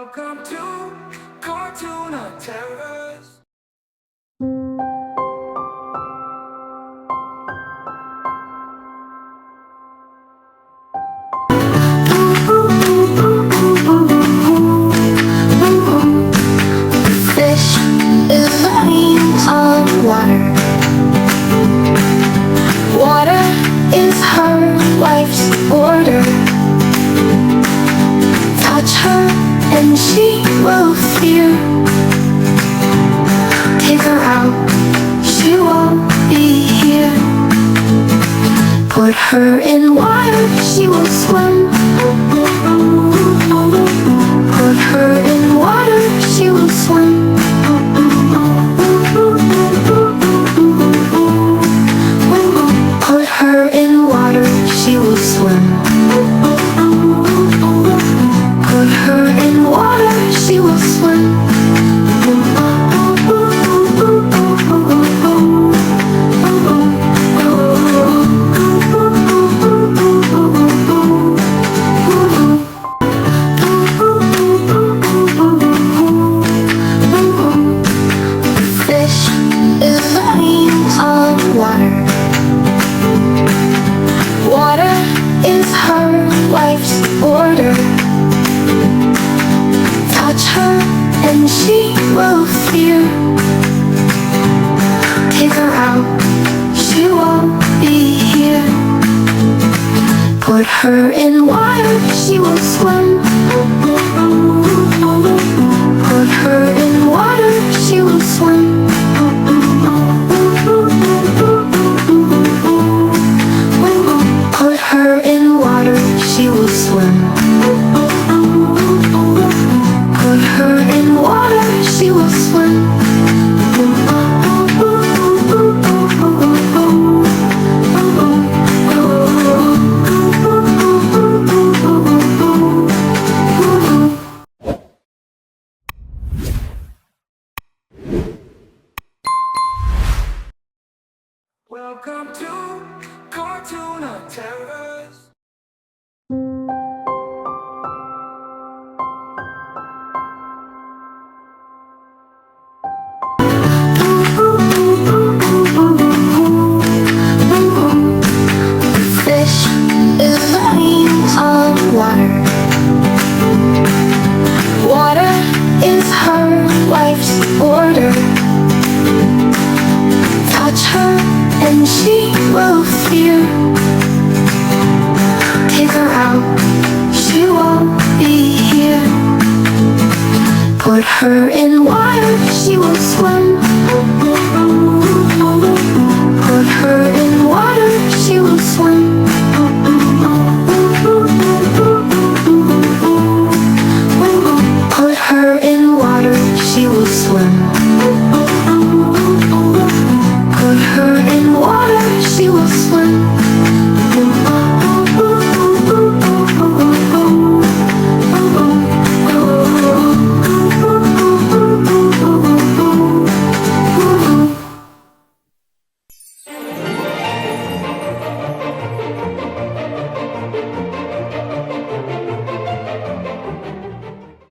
Welcome to Cartoona Terrace. Fish is running on water. Water is her life's order. Touch her and she will fear. Take her out, she won't be here. Put her in water, she will swim. Put her in water, she will swim. Put her in water, she will swim. Put her in water, she will swim. Fish is running on water. Water is her life's order. Touch her and she will fear. Take her out, she won't be here. Put her in water, she will swim. Put her in water, she will swim. Put her in water, she will swim. Put her in water, she will swim. Welcome to Cartoona Terrace.